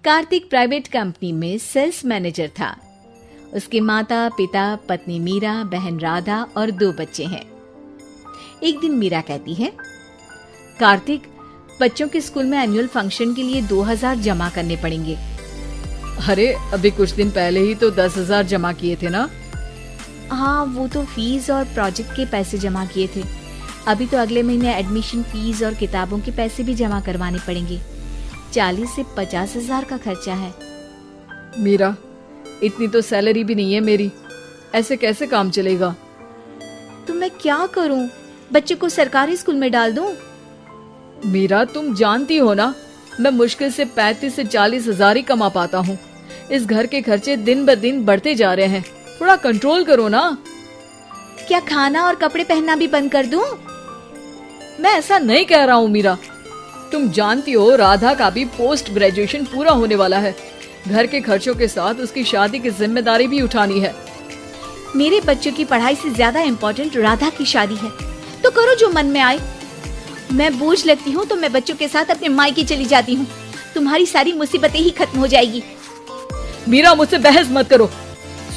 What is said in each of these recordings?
Kartik private company में sales manager था। उसके माता पिता, पत्नी मीरा, बहन राधा और 2 बच्चे हैं। एक दिन मीरा कहती है, कार्तिक, बच्चों के स्कूल में एनुअल फंक्शन के लिए 2000 जमा करने पड़ेंगे। अरे अभी कुछ दिन पहले ही तो 10,000 जमा किए थे ना। हाँ, वो तो फीस और प्रोजेक्ट के पैसे जमा किए थे। अभी तो अगले महीने एडमिशन फीस और किताबों के पैसे भी जमा करवाने पड़ेंगे। 40 से 50,000 का खर्चा है। मीरा, इतनी तो सैलरी भी नहीं है मेरी, ऐसे कैसे काम चलेगा? तो मैं क्या करूं? बच्चे को सरकारी स्कूल में डाल दूं? मीरा, तुम जानती हो ना, मैं मुश्किल से 35 से 40,000 ही कमा पाता हूँ। इस घर के खर्चे दिन ब दिन बढ़ते जा रहे हैं, थोड़ा कंट्रोल करो ना। क्या खाना और कपड़े पहनना भी बंद कर दूं? मैं ऐसा नहीं कह रहा हूँ मीरा। तुम जानती हो राधा का भी पोस्ट ग्रेजुएशन पूरा होने वाला है। घर के खर्चों के साथ उसकी शादी की जिम्मेदारी भी उठानी है। मेरे बच्चों की पढ़ाई से ज्यादा इम्पोर्टेंट राधा की शादी है, तो करो जो मन में आए। मैं बोझ लगती हूँ तो मैं बच्चों के साथ अपने मायके चली जाती हूँ। तुम्हारी सारी मुसीबतें ही खत्म हो जाएगी। मीरा, मुझसे बहस मत करो।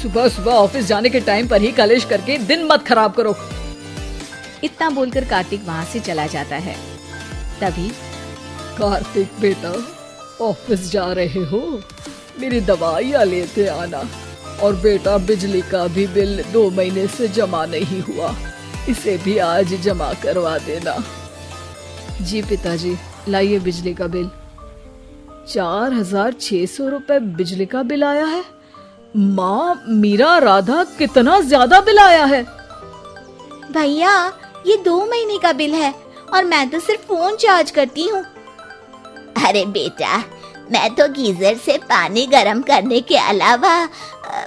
सुबह सुबह ऑफिस जाने के टाइम पर ही कलेश करके दिन मत खराब करो। इतना बोलकर कार्तिक वहाँ से चला जाता है। तभी, कार्तिक बेटा, ऑफिस जा रहे हो? मेरी दवाइयाँ लेते आना। और बेटा, बिजली का भी बिल 2 महीने से जमा नहीं हुआ, इसे भी आज जमा करवा देना। जी पिताजी, लाइए बिजली का बिल। 4,600 रुपए बिजली का बिल आया है। माँ, मीरा, राधा, कितना ज्यादा बिल आया है। भैया, ये 2 महीने का बिल है और मैं तो सिर्फ फोन चार्ज करती हूँ। अरे बेटा, मैं तो गीजर से पानी गर्म करने के अलावा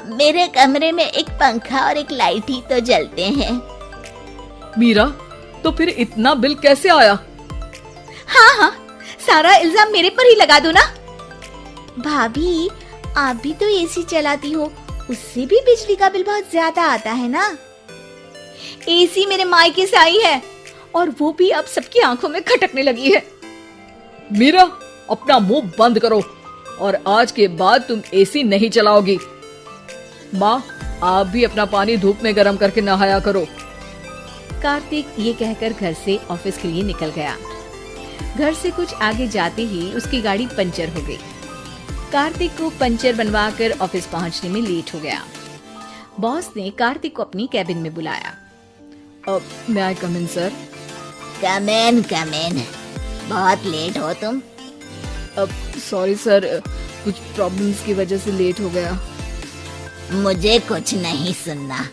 मेरे कमरे में एक पंखा और एक लाइट ही तो जलते हैं। मीरा, तो फिर इतना बिल कैसे आया? हाँ, सारा इल्जाम मेरे पर ही लगा दो ना। भाभी, आप भी तो एसी चलाती हो, उससे भी बिजली का बिल बहुत ज्यादा आता है ना। एसी मेरे मायके से आई है और वो भी अब सबकी आंखों में खटकने लगी है। मीरा, अपना मुंह बंद करो और आज के बाद तुम एसी नहीं चलाओगी। माँ, आप भी अपना पानी धूप में गर्म करके नहाया करो। कार्तिक ये कहकर घर से ऑफिस के लिए निकल गया। घर से कुछ आगे जाते ही उसकी गाड़ी पंचर हो गई। कार्तिक को पंचर बनवाकर ऑफिस पहुंचने में लेट हो गया। बॉस ने कार्तिक को अपनी कैबिन में बुलाया। मे आई कम इन सर? कम इन। बहुत लेट हो तुम। सॉरी सर, कुछ प्रॉब्लम्स की वजह से लेट हो गया। मुझे कुछ नहीं सुनना।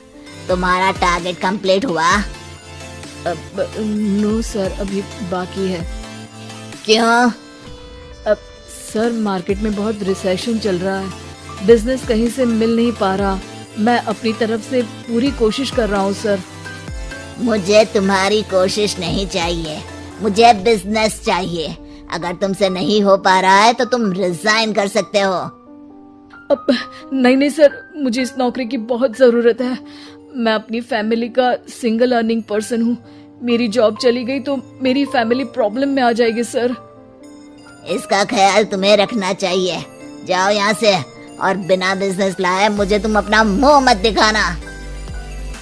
तुम्हारा टारगेट कंप्लीट हुआ? नो सर, अभी बाकी है। क्यों? सर, मार्केट में बहुत रिसेशन चल रहा है, बिजनेस कहीं से मिल नहीं पा रहा। मैं अपनी तरफ से पूरी कोशिश कर रहा हूँ सर। मुझे तुम्हारी कोशिश नहीं चाहिए, मुझे बिजनेस चाहिए। अगर तुमसे नहीं हो पा रहा है तो तुम रिजाइन कर सकते हो। अब नहीं सर, मुझे इस नौकरी की बहुत जरूरत है। मैं अपनी फैमिली का सिंगल अर्निंग पर्सन हूँ। मेरी जॉब चली गई तो मेरी फैमिली प्रॉब्लम में आ जाएगी सर। इसका ख्याल तुम्हें रखना चाहिए। जाओ यहाँ से और बिना बिजनेस लाए मुझे तुम अपना मुंह मत दिखाना।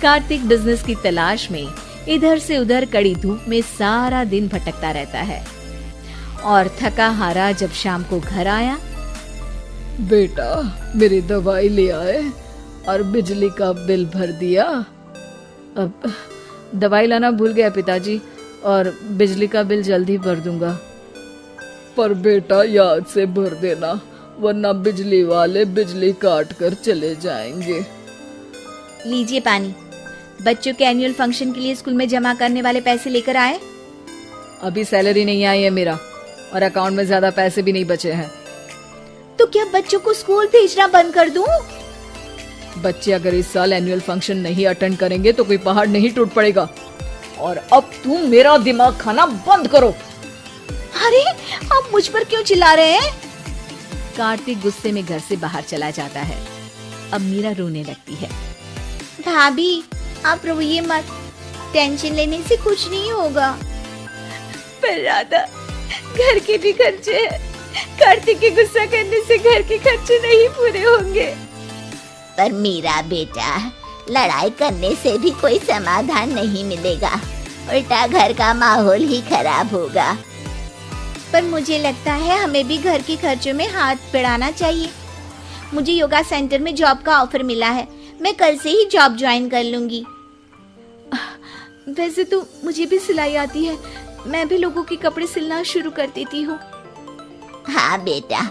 कार्तिक बिजनेस की तलाश में इधर से उधर कड़ी धूप में सारा दिन भटकता रहता है और थका हारा जब शाम को घर आया। बेटा, मेरी दवाई ले आए और बिजली का बिल भर दिया। अब दवाई लाना भूल गया पिताजी, और बिजली का बिल जल्दी भर दूंगा। पर बेटा, याद से भर देना, वरना बिजली वाले बिजली काट कर चले जाएंगे। लीजिए पानी। बच्चों के एनुअल फंक्शन के लिए स्कूल में जमा करने वाले पैसे लेकर आए? अभी सैलरी नहीं आई है मेरा, और अकाउंट में ज्यादा पैसे भी नहीं बचे हैं। तो क्या बच्चों को स्कूल भेजना बंद कर दूं? बच्चे अगर इस साल एनुअल फंक्शन नहीं अटेंड करेंगे तो कोई पहाड़ नहीं टूट पड़ेगा। और अब तुम मेरा दिमाग खाना बंद करो। अरे, आप मुझ पर क्यों चिल्ला रहे हैं? कार्तिक गुस्से में घर से बाहर चला जाता है। अब मीरा रोने लगती है। भाभी, आप रोइए मत, टेंशन लेने से कुछ नहीं होगा। पर राधा, घर के भी खर्चे हैं, कार्तिक के गुस्सा करने से घर के खर्चे नहीं पूरे होंगे। पर मीरा बेटा, लड़ाई करने से भी कोई समाधान नहीं मिलेगा, उल्टा घर का माहौल ही खराब होगा। पर मुझे लगता है हमें भी घर के खर्चों में हाथ बढ़ाना चाहिए। मुझे योगा सेंटर में जॉब का ऑफर मिला है, मैं कल से ही जॉब ज्वाइन कर लूंगी। वैसे तो मुझे भी सिलाई आती है, मैं भी लोगों के कपड़े सिलना शुरू कर देती हूँ। हाँ बेटा,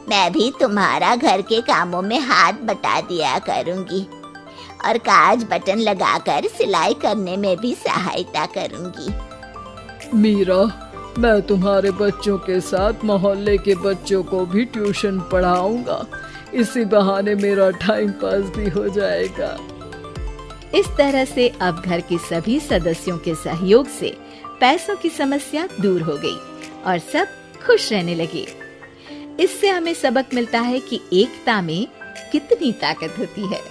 मैं भी तुम्हारा घर के कामों में हाथ बटा दिया करूंगी और काज बटन लगाकर सिलाई करने में भी सहायता करूंगी। मीरा, मैं तुम्हारे बच्चों के साथ मोहल्ले के बच्चों को भी ट्यूशन पढ़ाऊंगा। इसी बहाने मेरा टाइम पास भी हो जाएगा। इस तरह से अब घर के सभी सदस्यों के सहयोग से पैसों की समस्या दूर हो गई और सब खुश रहने लगे। इससे हमें सबक मिलता है कि एकता में कितनी ताकत होती है।